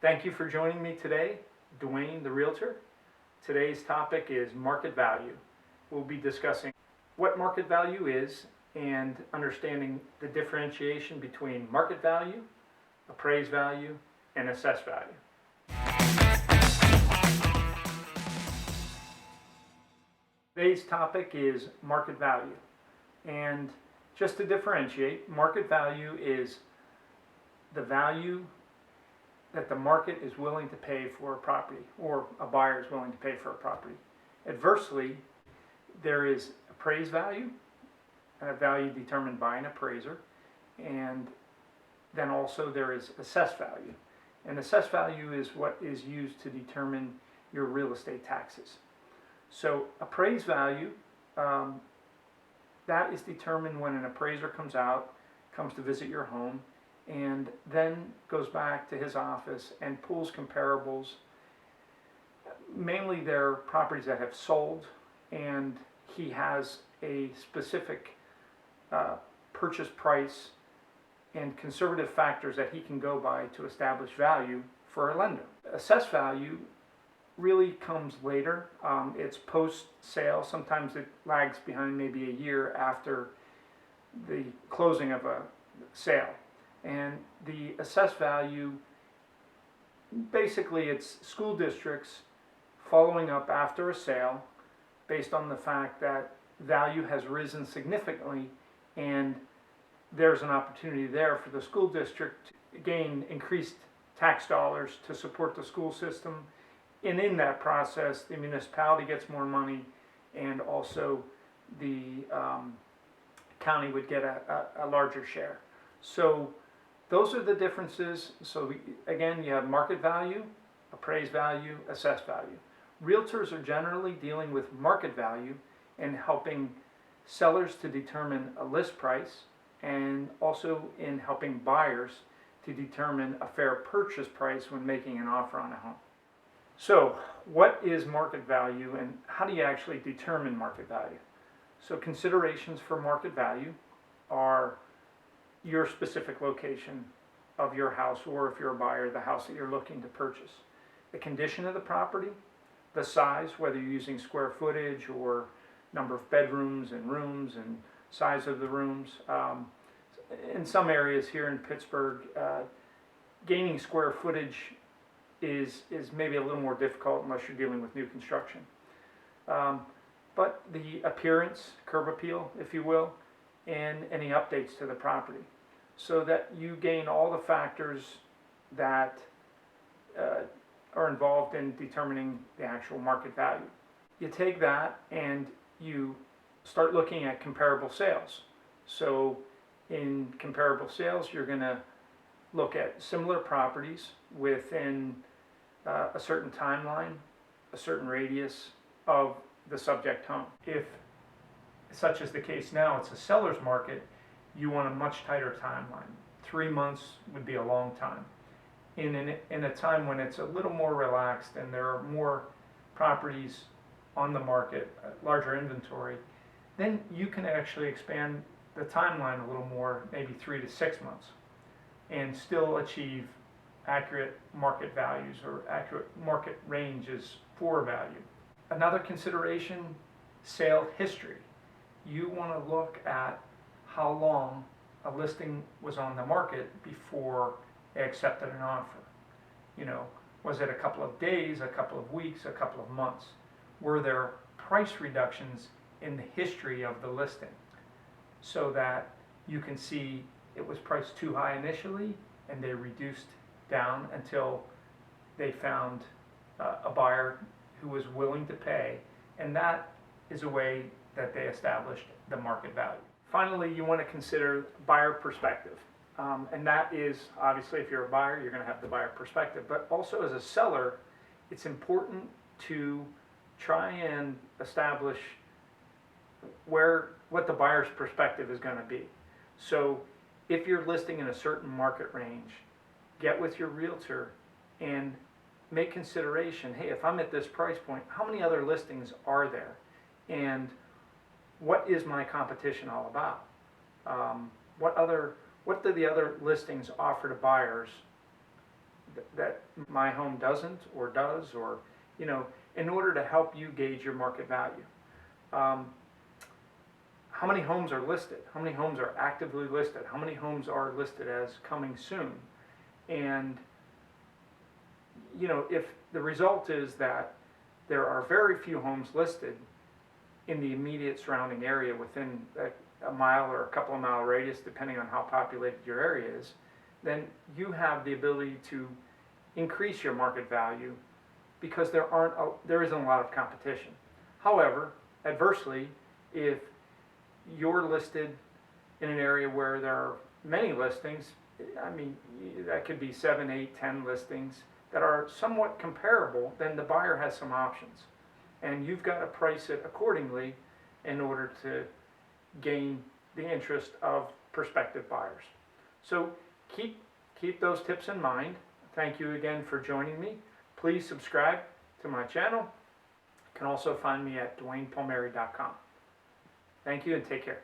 Thank you for joining me today, Dwayne the Realtor. Today's topic is market value. We'll be discussing what market value is and understanding the differentiation between market value, appraised value, and assessed value. Today's topic is market value. And just to differentiate, market value is the value that the market is willing to pay for a property, or a buyer is willing to pay for a property. Adversely, there is appraised value, a value determined by an appraiser, and then also there is assessed value. And assessed value is what is used to determine your real estate taxes. So appraised value, that is determined when an appraiser comes to visit your home, and then goes back to his office and pulls comparables. Mainly they're properties that have sold, and he has a specific purchase price and conservative factors that he can go by to establish value for a lender. Assessed value really comes later. It's post-sale. Sometimes it lags behind maybe a year after the closing of a sale. And the assessed value, basically it's school districts following up after a sale based on the fact that value has risen significantly, and there's an opportunity there for the school district to gain increased tax dollars to support the school system. And in that process, the municipality gets more money, and also the county would get a larger share. So those are the differences. So again, you have market value, appraised value, assessed value. Realtors are generally dealing with market value and helping sellers to determine a list price, and also in helping buyers to determine a fair purchase price when making an offer on a home. So what is market value, and how do you actually determine market value? So considerations for market value are your specific location of your house, or if you're a buyer, the house that you're looking to purchase. The condition of the property, the size, whether you're using square footage or number of bedrooms and rooms and size of the rooms. In some areas here in Pittsburgh, gaining square footage is maybe a little more difficult unless you're dealing with new construction. But the appearance, curb appeal, if you will, and any updates to the property, so that you gain all the factors that are involved in determining the actual market value. You take that and you start looking at comparable sales. So in comparable sales, you're going to look at similar properties within a certain timeline, a certain radius of the subject home. If, such as the case now, it's a seller's market, you want a much tighter timeline. 3 months would be a long time. In a time when it's a little more relaxed and there are more properties on the market, larger inventory, then you can actually expand the timeline a little more, maybe 3 to 6 months, and still achieve accurate market values or accurate market ranges for value. Another consideration, sale history. You want to look at how long a listing was on the market before they accepted an offer. You know, was it a couple of days, a couple of weeks, a couple of months? Were there price reductions in the history of the listing, so that you can see it was priced too high initially and they reduced down until they found a buyer who was willing to pay, and that is a way that they established the market value. Finally, you want to consider buyer perspective, and that is obviously, if you're a buyer, you're going to have the buyer perspective, but also as a seller, it's important to try and establish what the buyer's perspective is going to be. So if you're listing in a certain market range, get with your realtor and make consideration, hey, if I'm at this price point, how many other listings are there? And what is my competition all about? What do the other listings offer to buyers that my home doesn't or does, or, you know, in order to help you gauge your market value. How many homes are listed? How many homes are actively listed? How many homes are listed as coming soon? And, you know, if the result is that there are very few homes listed in the immediate surrounding area within a mile or a couple of mile radius, depending on how populated your area is, then you have the ability to increase your market value because there isn't a lot of competition. However, adversely, if you're listed in an area where there are many listings, I mean, that could be 7, 8, 10 listings that are somewhat comparable, then the buyer has some options. And you've got to price it accordingly in order to gain the interest of prospective buyers. So keep those tips in mind. Thank you again for joining me. Please subscribe to my channel. You can also find me at DwaynePalmieri.com. Thank you and take care.